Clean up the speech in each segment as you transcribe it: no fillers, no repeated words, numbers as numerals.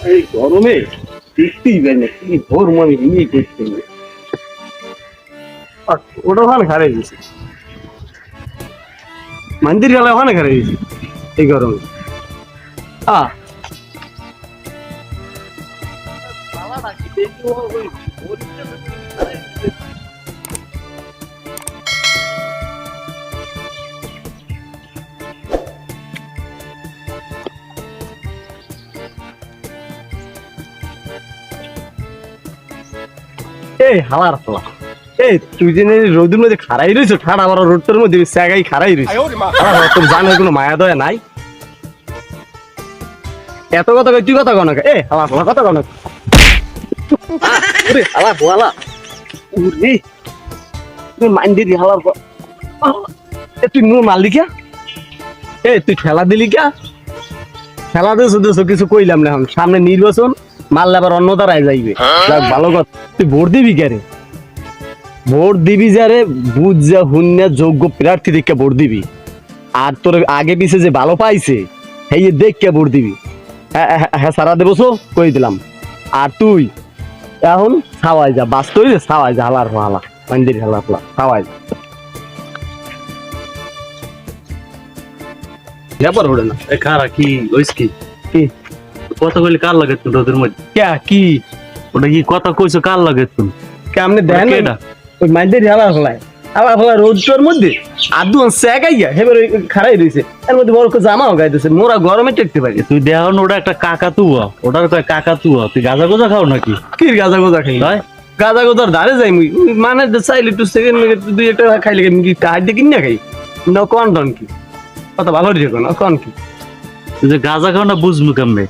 এই গরমে বৃষ্টি যায় না কি ধর্ম আমি নিয়ে করতে ওটা ওখানে খারাই গেছে মন্দির গেলে ওখানে খারাই গেছে এই গরমে এই হালার হালা এই তুই যে রোদের মধ্যে খারাই রয়েছো ঠাড়া বড় রোডটার মধ্যে জায়গায় খারাই রয়েছে তোর জানার কোনো মায়া দয়া নাই এত কথা তুই কথা কও না এ হালা হালা কথা কও না ওরে হালা হালা উরে তুই মাইন্ডি দি হালার এ তুই নু মারলি কে এ তুই খেলা দিলি কে খেলা দিয়েছো কিছু কইলাম না সামনে নির্বাচন মারলে আবার অন্য দ্বারাই যাইবে ভালো কথা তুই ভোট দিবি কে রে ভোট দিবি যারে বুঝ যা হুন্যা যোগ্য প্রার্থী দেখে ভোট দিবি আর তোর আগে পিছে যে ভালো পাইছে এই দেখে ভোট দিবি হ্যাঁ সারা দেবো কই দিলাম আর তুই এখন ছাওয়াই যা বাস তৈরি ছাওয়াই যা হালার হালা মন্দির হালা হালা ছাওয়াই যা ব্যাপার ওড়ে না খারা কি ওইস কি কথা কইলে কার লাগে তুই রোদের মধ্যে কি ওটা কি কথা কইছো কার লাগে তুই কেমনে দেন না ওই মন্দির হালা হালা রোদটার মধ্যে আদু সেগাইয়া হেবারে খারাই রইছে এর মধ্যে বড় জামাও গাইতেছে মোরা গরমে টেকতে পারি তুই দেখুন ওটা একটা কাকা তুয়া ওটার কয় কাকা তুয়া তুই গাজা গোজা খাও নাকি কি গাজা গোজা খাই গাজা গোজার ধারে যাই মুই মানে চাইলে একটু সেকেন্ড দুই একটা খাইলে কি কাজ দিয়ে কিনা খাই না কোন ডন কি কথা ভালো রেখো না কোন কি তুই যে গাজা খাও না বুঝমু কেমনে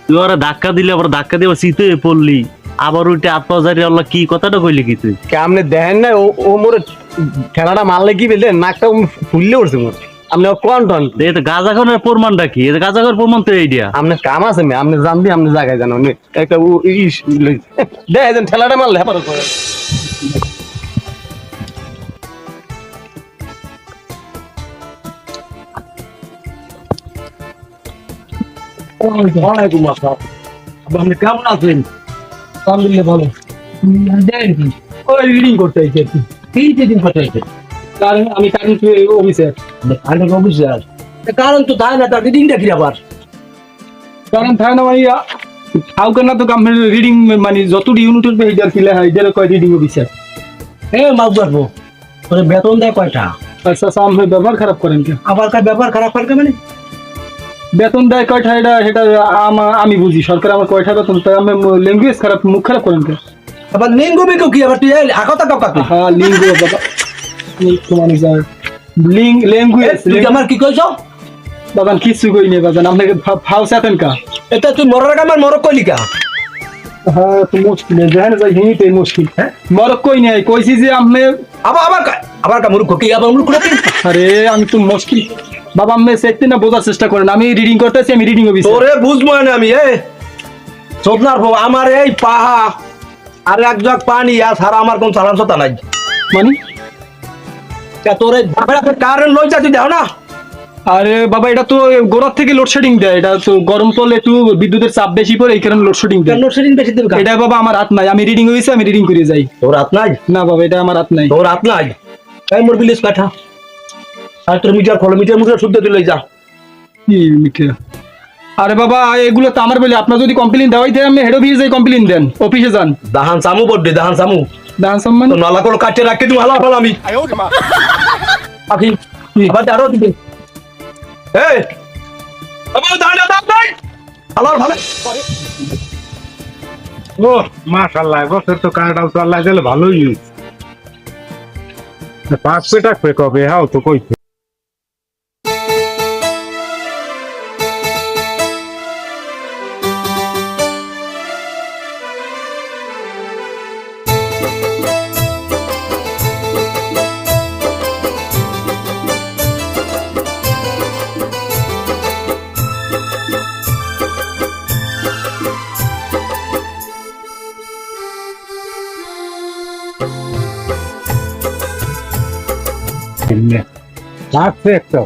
তুই ওরা ধাক্কা দিলে আবার ধাক্কা দিয়ে শীতে পড়লি আবার ওইটা আত্মজারি আল্লাহ কি কথাটা কইলি কি তুই কেমনে দেখেন না ও মোর খেলাটা মারলে কি বললে নাকটা ফুললে উঠছে মোর আপনি কোন টন এটা গাঁজা খাওয়ার প্রমাণটা কি এটা গাঁজা খাওয়ার প্রমাণ তো এইটা আপনার কাম আছে না আপনি জানবি আপনি জায়গায় জানো একটা দেখেন ঠেলাটা মারলে হ্যাঁ করে ওয়ালাইকুম আসসালাম আপনি কেমন আছেন আলহামদুলিল্লাহ ভালো ওই রিডিং করতে আইছি কি রিডিং করতে আইছি কারণ আমি কারেন্ট অফিসার অফিসার কারণ তো তাই না তার রিডিংটা কি আবার কারণ তাই না ভাইয়া হাউ কেন তো গভর্নমেন্ট রিডিং মানে যত ইউনিট উঠবে এইটার কি লেখা এইটার কয় রিডিং অফিসার মাপ করবো তোর বেতন দেয় কয়টা আচ্ছা সামনে ব্যবহার খারাপ করেন কি আবার কার ব্যবহার খারাপ করে মানে বেতন দেয় কয়টা এটা আমি বুঝি সরকার আমার কয়টা বেতন তাই আমি ল্যাঙ্গুয়েজ খারাপ মুখ খারাপ করেন কে আবার লিঙ্গ বিঙ্গ কি আবার তুই আকতা কাকা হ্যাঁ লিঙ্গ বাবা তোমার যায় ল্যাঙ্গুয়েজ তুই আমার কি কইছো বাবা কিছু কই নে বাবা আপনাকে ফাউস আতেন কা এটা তুই মরার আমার মরক কইলি কা হ্যাঁ তো মুশকিল জানেন যাই হিতে মুশকিল হ্যাঁ মরক কই নাই কইছি যে আপনি আবার কা মূর্খ কি আবার মূর্খ নাকি আরে আমি তো মুশকিল বাবা আমি সেটতে না বোঝার চেষ্টা করেন আমি রিডিং করতেছি আমি রিডিং অফিসার তোরে বুঝবো না আমি চোদনার বাবা আমার এই পাহা আর এক জগ পানি আর সারা আমার কোন সালাম সতা নাই মানে তোরে কারেন্ট লই যাচ্ছি দাও না আরে বাবা এটা তো গোড়ার থেকে লোডশেডিং দেয় এটা তো গরম পড়লে একটু বিদ্যুতের চাপ বেশি পড়ে এই কারণে লোডশেডিং দেয় লোডশেডিং বেশি দেবে এটা বাবা আমার হাত নাই আমি রিডিং হইছে আমি রিডিং করে যাই তোর হাত নাই না বাবা এটা আমার হাত নাই তোর হাত নাই তাই মোর বিলিস কাঠা আর তোর মিটার ফলো মিটার শুদ্ধ তুই লই যা কি মিটার আরে বাবা এগুলো তো আমার বলে আপনার যদি কমপ্লেইন দেওয়াই দেয় আমি হেড অফিসে যাই কমপ্লেইন দেন অফিসে যান দাহান সামু বড় দাহান সামু মানে তো নালা কোন কাটে রাখতে তুমি হালা ফালা আমি আখি আবার আরো দিবে এই বাবা দাঁড়া দাঁড়াই হালার ভালো ও মাশাআল্লাহ বছর তো কাটাও তো আল্লাহ দিলে ভালোই পাঁচ পেটা কবে হাও তো কই লাগছে একটা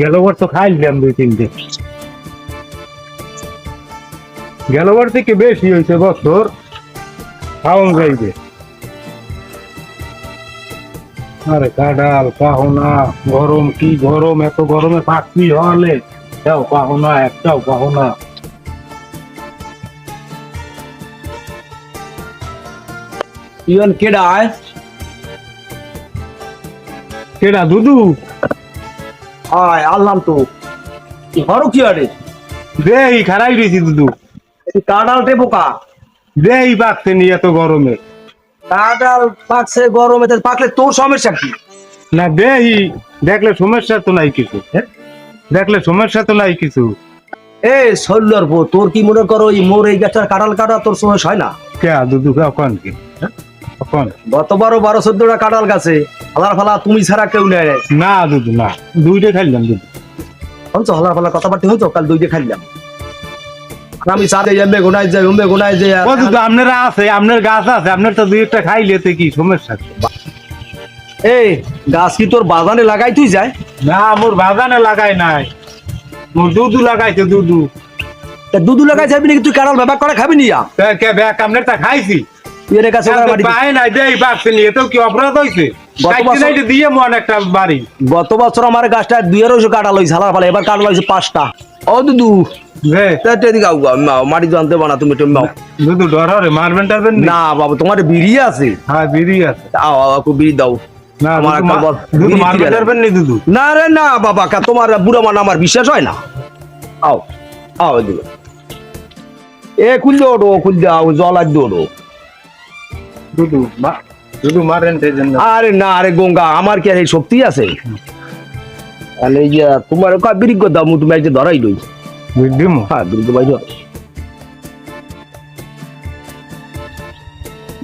গেল বছর খাইলাম দুই তিনটে গেলবার থেকে বেশি হয়েছে বছর খাওন যাইবে। আরে কাঁঠাল পাহো না, গরম কি গরম, এত গরমে পাখি হলে যাও পাহো না, একটাও পাহো না। ইভেন কেডা আয় কেডা দুদু? আয় আল্লাম তো ঘরও কি আরে দেই খারাই রয়েছি দুদু, কাঁঠাল টে পোকা দেই পাকতে নি এত গরমে। কাঁঠাল পাকছে গরমে পাকলে তোর সমস্যা কি? না দেই, দেখলে সমস্যা তো নাই কিছু, দেখলে সমস্যা তো নাই কিছু। এ শৈলর পো তোর কি মনে করো এই মোর এই গাছটার কাঁঠাল কাটা তোর সমস্যা হয় না? কে দুদু কখন কি কখন? গতবারও 12-14টা কাঁঠাল গাছে হালার ফালা তুমি ছাড়া কেউ নেয় না দুদু না, দুইটা খাইলাম দুদু। হচ্ছে হালার ফালা কথাবার্তা হয়তো কাল দুইটা খাইলাম। আর আমি সাথে এমবে গোনায় যাই ওমবে গোনায় যাই ও দুদু আপনারা আছে, আপনার গাছ আছে, আপনার তো দুই একটা খাইলেতে কি সমস্যা? এই গাছ কি তোর বাগানে লাগাই তুই যায়? না মোর বাগানে লাগাই নাই, মোর দুদু লাগাইছে দুদু। তা দুধু লাগাই যাবি নাকি তুই কাঁঠাল ব্যাপার করে খাবি নিয়া? কে ব্যাক আপনার তা খাইছি তুই এর কাছে ওরা বাড়ি পায় নাই, দেই পাকছে নিয়ে তো কি অপরাধ হয়েছে? খাইছি নাই দিয়ে মন একটা বাড়ি। গত বছর আমার গাছটা 2-250 কাঁঠাল হয়েছে হালার ফালা, এবার কাঁঠাল হয়েছে 5টা। ও দুদু রে এদিকে আও মাটি জানতে বানা তুমি টেম্বাও দুদু ডর রে, মারবেন টারবেন না বাবা তোমার বিড়ি আছে? হ্যাঁ বিড়ি আছে। আও আও বিড়ি দাও। না আমার একটা দুদু মারবেন টারবেন নি দুদু? না রে না বাবা তোমার বুড়া মান আমার বিশ্বাস হয় না। আও আও এদিকে এ খুলতে ওঠো খুলতে আও জল আজ ওঠো। দুদু দুদু মারেন সেই জন্য। আরে না আরে গঙ্গা আমার কি আর এই শক্তি আছে? তাহলে এই যে তোমার বিরিজ্ঞ দাও তুমি আজকে ধরাই লই। বুঝলিম হ্যাঁ বিরিজ্ঞ ভাই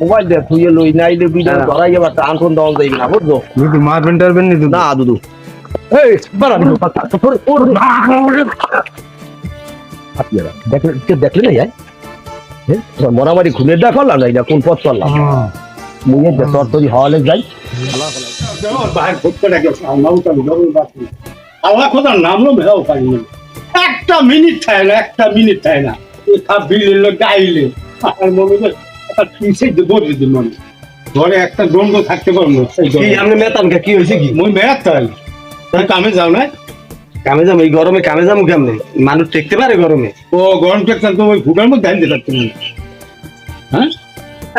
মোবাইল দে তুই লই নাইলে ভিডিও ধরাই এবার টানফোন দেওয়া যাইবে না বুঝছো? দুদু মারবেন টারবেন নি দুদু? না দুদু এই বাড়ানি দেখলে না মরামারি খুলে দেখালাম না এটা কোন পথ চললাম মুয়ে তোর তৈরি হওয়ালে যাই। আল্লাহ খোদার নাম লো মেরাও পারিনি, একটা মিনিট থাকে না, একটা মিনিট থাকে না। বিল গাইলে আর মনে হয় একটা পিছিয়ে বসে দিন মনে ঘরে একটা দ্বন্দ্ব থাকতে পারবো। আমি মেতাম কি হয়েছে কি? মই মেয়াদ তাই তুমি কামে যাও না? কামে যাবো এই গরমে কামে যাবো কেমনে? মানুষ টেকতে পারে গরমে? ও গরম টেকতাম তো ওই ভুগার মধ্যে ধান দিতে পারতো না। হ্যাঁ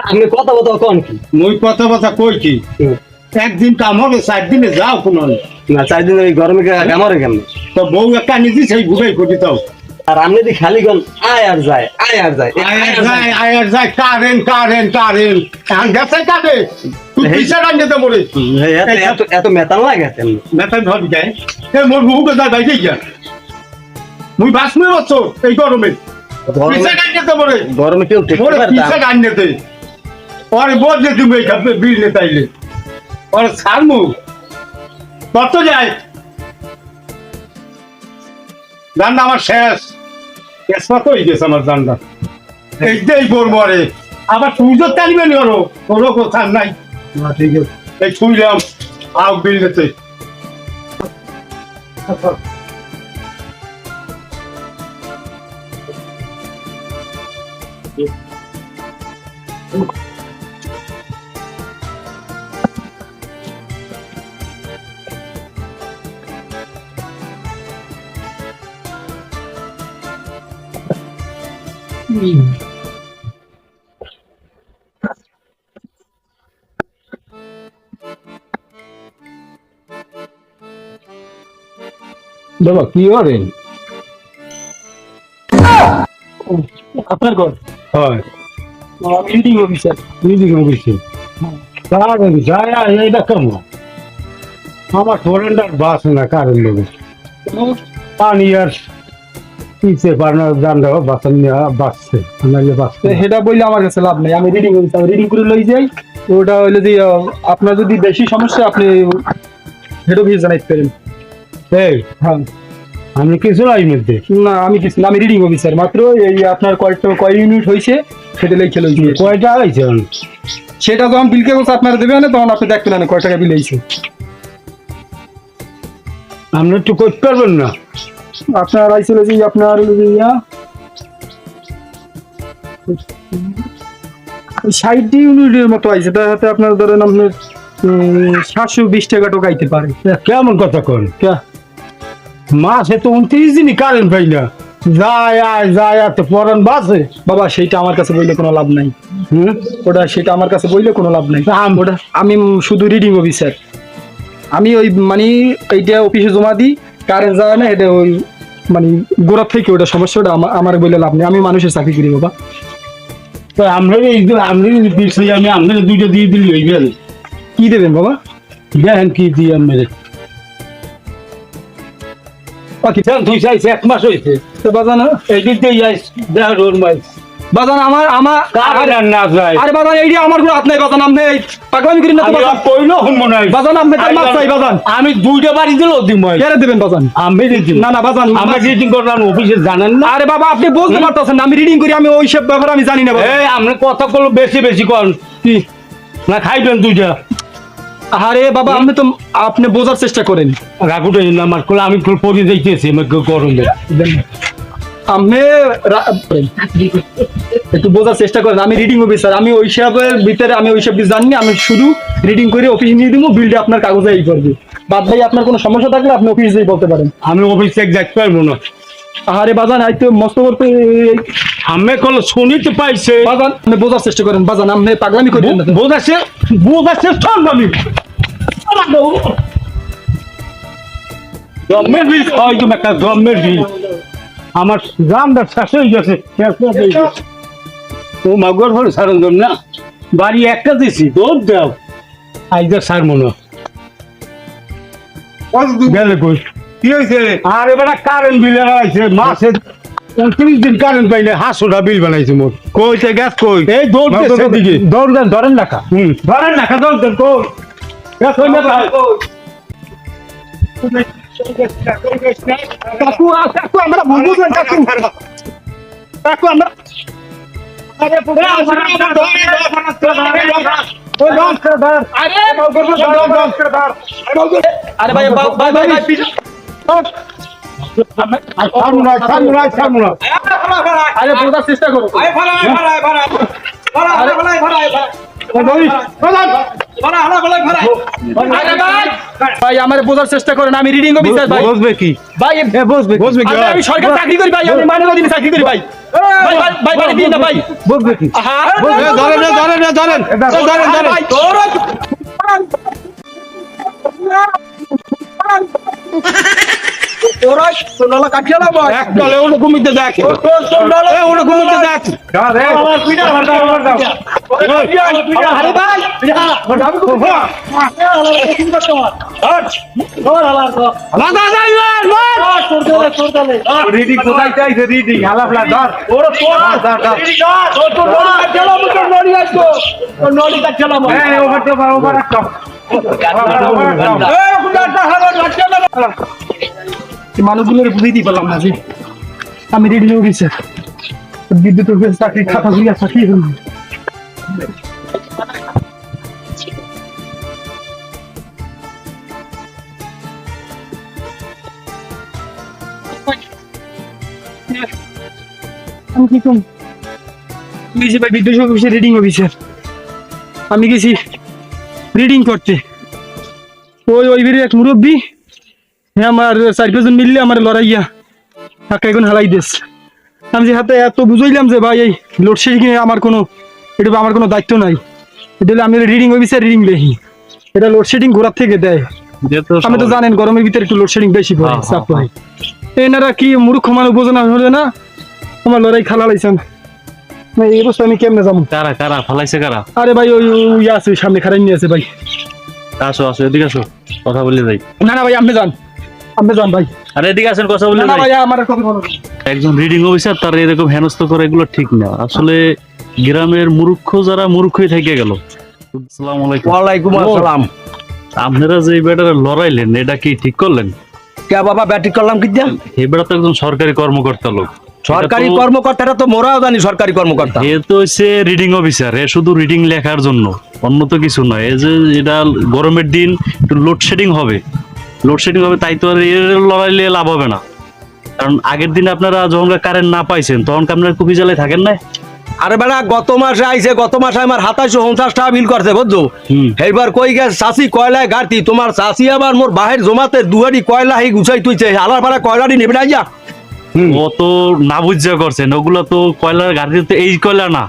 আপনি কথা বলতে কন কি? মই কথা কথা কই কি একদিন কাম হবে 4 দিনে যাও কোনো না 4 দিন এই গরমে কামড়ে কেমনে? তো বউ একটা নিজে সেই ভুগাই করি তাও আর আপনি দি খালি গন আয় আর যায় আয় আর যায় আয়ার যায় কারেন কারেন কারেন কান গেছে কাটে তুই পিছা রান যেতে মরে এত এত মেতান লাগে তেমনি নেতা ভাবি যায় এ মোর বহুকে যায় বাইকে গিয়া মুই বাসমে বছর এই গরমে পিছা রান যেতে মরে গরমে কেউ টেকতে মোরে পারে পিছা রান যেতে পরে বদলে তুমি এই খাবে বিল নেতাইলে পরে ছাড়মু কত যায় জানটা আমার শেষ শেষ কত হয়ে গেছে আমার জানটা এইটাই করবো আরে আবার সূর্য টানবে নি ওরও কোনো কথা নাই। ঠিক আছে এই শুইলাম আও বিল নিতে বাবা কি করেন? আপনার ঘর হয় বিল্ডিং অফিসার মিটিং অফিসে কারেন্ট যায় আর এইটা কেমন? আমার ফোরেন্ডার বাস না কারেন্ট লোক পানি আর পিছে পারনা জান দেওয়া বাসন নিয়ে বাঁচছে নাহলে বাঁচতে। সেটা বললে আমার কাছে লাভ নেই, আমি রিডিং করি রিডিং করে লই যাই। ওটা হইলে যে আপনার যদি বেশি সমস্যা আপনি হেড অফিস জানাইতে পারেন। এই হ্যাঁ আমি কিছু নাই মধ্যে না আমি কিছু না, আমি রিডিং অফিসার মাত্র এই আপনার কয় ইউনিট হয়েছে সেটা লিখে লইছি। কয়টা হয়েছে? সেটা যখন বিল কাগজ আপনারা দেবেন না তখন আপনি দেখবেন না কয় টাকা বিল হয়েছে। আপনি একটু করতে পারবেন না? আপনার আইছিল যে আপনার ষাট ইউনিটের মতো আছে, তাতে আপনার ধরেন আপনার 720 টাকা টোকাইতে পারে। কেমন কথা কন? ক্যা? মাসে তো 29 দিনই কারেন্ট পাই না, যায় আয় যায় আর তো পরান বাসে। বাবা সেইটা আমার কাছে বললে কোনো লাভ নাই, ওটা সেটা আমার কাছে বললে কোনো লাভ নাই। ওটা আমি শুধু রিডিং অফিসার, আমি ওই মানে এইটা অফিসে জমা দিই, কারেন্ট যায় না, এটা ওই মানে গোড়ার থেকে ওটা সমস্যাটা আমার বললে লাভ নেই, আমি মানুষের চাকরি করি বাবা। তো আমরা দিচ্ছি, আমি আপনাকে দুইটা দিয়ে দিলি ওই গেল। কি দেবেন বাবা? দেখেন কি দিই আপনাদের। তুই চাইছে 1 মাস হয়েছে, তো বাজান এই দিক দিয়ে যাইস দেখ রোড মাইস বাজান আমার কারেন্ট না যায়। আরে বাজান এইটা আমার কোনো হাত নাই বাজান, আপনি এই পাগলামি করেন না তো বাজান। কইলো মনে হয় বাজান আপনি তার মাছ চাই বাজান, আমি 2টা বাড়ি দিল দিমই কেন দেবেন বাজান? আমি দিচ্ছি না না বাজান, আমরা রিডিং করলাম অফিসে, জানেন না? আরে বাবা আপনি বলতে পারতেছেন না, আমি রিডিং করি, আমি ওই সব ব্যাপারে আমি জানি না বাবা। এই আমরা কথা কল বেশি বেশি কর কি না খাইবেন 2টা। আরে বাবা আপনি বোঝার চেষ্টা করেন, রাগুটা আমার কল আমি কল পড়ে যাইতেছি আমার গরমে। আপনি একটু বোঝার চেষ্টা করেন, আমি রিডিং অফিসার, আমি ওই সবের ভিতরে আমি ওই সব কিছু জানি না, আমি শুধু রিডিং করে অফিসে নিয়ে দিব, বিলটা আপনার কাগজে এই করবে। বাদ ভাই আপনার কোনো সমস্যা থাকলে আপনি অফিসেই বলতে পারেন। আমি অফিসে যাইতে পারবো না। আরে বাজান আই তো মস্ত করতে আমি কল শুনিতে পাইছে। বাজান আপনি বোঝার চেষ্টা করেন বাজান, আপনি পাগলামি করেন না তো। বোঝাচ্ছে শোন আমি গভর্নমেন্ট বিল হয় তুমি একটা গভর্নমেন্ট বিল আমার গ্রামটা শেষ হয়ে গেছে। ও মাগর হল সারঞ্জাম না বাড়ি একটা দিছি দৌড় দাও আইজা সার মনে গেলে কই কি হয়েছে? আর এবার কারেন্ট বিল আছে মাসে 29 দিন কারেন্ট পাইলে 500 বিল বানাইছে মোট। কইতে গ্যাস কই? এই দৌড় দিকে দৌড় দেন, ধরেন রাখা। ধরেন না দৌড় দেন কই গ্যাস হই না কাকু কাকু আমরা ভুল বুঝলেন কাকু, কাকু আমরা আরে ভাই ভাই ভাই ভাই আরে বোঝার চেষ্টা করো। ভাই আমার বোঝার চেষ্টা করেন, আমি রিডিং অফিসার ভাই। বসবে কি? ভাই বসবে কি? আমি সরকার চাকরি করি ভাই, আমি মানব অধিকার চাকরি করি ভাই। ভাই ভাই ভাই ভাই দিন না ভাই। বসবে কি? আহা ধরেন। ভাই তোরা সোনালা কাটিয়া না ভাই। এককালে ওরকমইতে দেখ ওরকমইতে দেখ আরে ভাই রিডিং কোথায় চাইছে? রিডিং হালাফলা ধর। মানুষগুলোর বুঝিয়ে দিতে পারলাম না যে আমি রেডি হয়ে গেছি, বিদ্যুৎ অফিসে চাকরি খাতা ঘুরিয়া চাকরি হল। আমি কি কম গেছি ভাই বিদ্যুৎ অফিসে রিডিং অফিসার, আমি গেছি রিডিং করতে। ওই বেরিয়ে এক মুরব্বী হ্যাঁ আমার 4-5 জন মিললে আমার লড়াইয়া টাকা এখন হালাই দিস। আমি যে হাতে এত বুঝাইলাম যে ভাই এই লোডশেডিং এ আমার কোনো দায়িত্ব নাই, এটা আমি রিডিং অফিসার রিডিং দেখি, এটা লোডশেডিং ঘোরার থেকে দেয়। আমি তো জানেন গরমের ভিতরে একটু লোডশেডিং বেশি পড়ে চাপ পড়ে। এনারা কি মূর্খ মানুষ বোঝে না হলে না আমার লড়াই খালা লাইছেন না, এই অবস্থা আমি কেমনে যাবো? কারা ফালাইছে কারা? আরে ভাই ওই আছে সামনে খারাই নিয়ে আছে ভাই। আসো এদিকে আসো, কথা বলে যাই। না ভাই আপনি যান ভাই। আরে এদিকে আসেন, কথা বলে না যাই। ভাই আমার কথা বলো। একজন রিডিং অফিসার তার এরকম হেনস্থ করে এগুলো ঠিক না। আসলে গ্রামের মূর্খ যারা মূর্খই থেকে গেল। আসসালামু আলাইকুম। ওয়ালাইকুম আসসালাম। আপনারা যে বেটারে লড়াইলেন এটা কি ঠিক করলেন? কে বাবা ব্যাটিং করলাম কি দিয়া? এই বেটা তো একজন সরকারি কর্মকর্তা লোক। সরকারি কর্মকর্তাটা তো মোরাও জানি সরকারি কর্মকর্তা। এ তো হচ্ছে রিডিং অফিসার, এ শুধু রিডিং লেখার জন্য, অন্য তো কিছু নয়। এই যে এটা গরমের দিন একটু লোডশেডিং হবে তাই তো আর এর লড়াইলে লাভ হবে না। কারণ আগের দিন আপনারা যখন কারেন্ট না পাইছেন তখন আপনারা কুপি জ্বালায় থাকেন না, আরে বেড়া গত মাসে আইছে, গত মাসে আমার 2750 টাকা বিল করছে বুঝছো। হুম। এইবার কই গেছে চাষি কয়লায় গাড়তি, তোমার চাষি আবার মোর বাহের জমাতে দুহারি কয়লা হি গুছাই তুইছে, আলার পাড়া কয়লাটি নেবে না যা। ও তো না বুঝা করছেন, ওগুলো তো কয়লার গাড়িতে এই কয়লা না।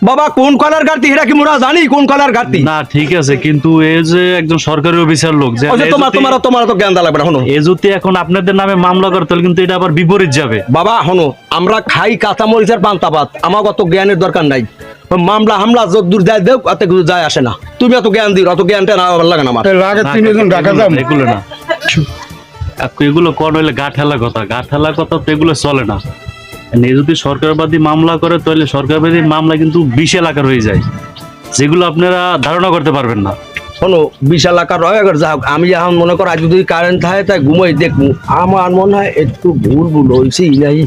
বাবা কোন কয়লার গাড়তি এটা কি মোরা জানি কোন কয়লার গাড়তি? না ঠিক আছে, কিন্তু এই যে একজন সরকারি অফিসার লোক যে ওই যে তোমার তো জ্ঞান দা লাগবে না হনো। এ যদি এখন আপনাদের নামে মামলা করে তাহলে কিন্তু এটা আবার বিপরীত যাবে। বাবা হনো, আমরা খাই কাঁচা মরিচের পান্তা ভাত, আমার অত জ্ঞানের দরকার নাই। ওই মামলা হামলা যত দূর যায় দেও, অত কিছু যায় আসে না। তুমি অত জ্ঞান দিও, অত জ্ঞানটা না ভালো লাগে না আমার। লাগে 3 জন ঢাকা যাম। এগুলো না, এগুলো কোন হইলে গা ঠেলা কথা, গা ঠেলা কথা তো এগুলো চলে না। এ যদি সরকারবাদী মামলা করে তাহলে সরকারবাদী মামলা কিন্তু বিশাল আকার হয়ে যায়, যেগুলো আপনারা ধারণা করতে পারবেন না। শোনো, বিশাল আকার রয়ে গেছে, যাক আমি এখন মনে করো আজ যদি কারেন্ট থাকে তাই ঘুমাই দেখবো, আমার মনে হয় একটু ভুল হয়েছে নাই।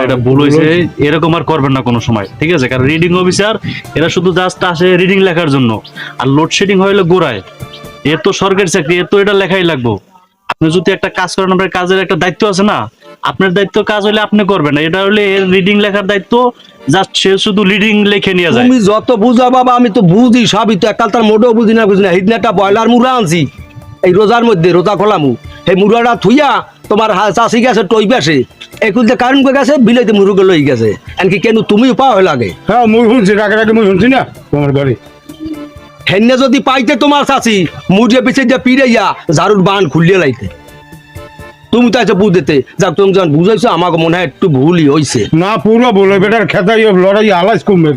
এটা ভুল হয়েছে, এরকম আর করবেন না কোনো সময়, ঠিক আছে? কারণ রিডিং অফিসার এরা শুধু জাস্ট আসে রিডিং লেখার জন্য, আর লোডশেডিং হইলে গোড়ায় এর তো সরকারি চাকরি, এর তো এটা লেখাই লাগবো। আপনি যদি একটা কাজ করেন, আপনার কাজের একটা দায়িত্ব আছে না, আপনার দায়িত্ব কাজ হলে আপনি করবেন না, এটা হলে এর রিডিং লেখার দায়িত্ব, জাস্ট সে শুধু রিডিং লিখে নিয়ে যায়। তুমি যত বুঝা বাবা, আমি তো বুঝি সবই, তো একাল তার মোটেও বুঝি না হিদিন একটা ব্রয়লার মুড়া আনছি এই রোজার মধ্যে, রোজা খোলামু, সেই মুড়াটা থুইয়া তোমার চাষি গেছে টই গেছে, একুলতে কারেন্ট করে গেছে, বিলাইতে মুরুগে লই গেছে, এনকি কেন তুমি পাওয়া হয়ে লাগে। হ্যাঁ মুই শুনছি, রাগে মুই শুনছি না তোমার বাড়ি। হেন্নে যদি পাইতে তোমার চাষি মুড়িয়ে পিছিয়ে দিয়ে পিড়াইয়া ঝাড়ুর বান খুলিয়ে লাইতে, তুমি তো আছে বুঝতে যাক, তুমি যখন বুঝাইছো আমাকে মনে হয় একটু ভুলই হয়েছে। না পুরো বলে বেটার খেতাই লড়াই আলাইস কমবে।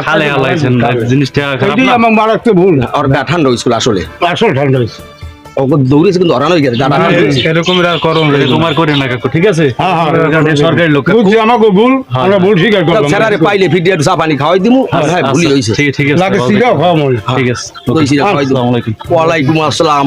খালে হালাইছেন, জিনিসটা খারাপ না। আমার মারাতে ভুল না, আর গা ঠান্ডা হয়েছিল আসলে, আসল ঠান্ডা হয়েছে। ওকে দৌড়েছে কিন্তু অরান হয়ে গেছে, গা ঠান্ডা হয়ে গেছে। এরকম করুন এরকম আর করে না কাকু, ঠিক আছে? হ্যাঁ, হ্যাঁ। কারণ এ সরকারি লোক। বুঝছি আমাকে ভুল, আমরা ভুল স্বীকার যাক, করলাম। স্যারারে পাইলে ফিরিয়ে একটু চা পানি খাওয়াই দিমু, হ্যাঁ ভুলই হয়েছে। ঠিক আছে, লাগে সিগাও খাওয়া মনে। ঠিক আছে। দই সিরা খাওয়াই দিমু। আসসালামু আলাইকুম। ওয়ালাইকুম আসসালাম।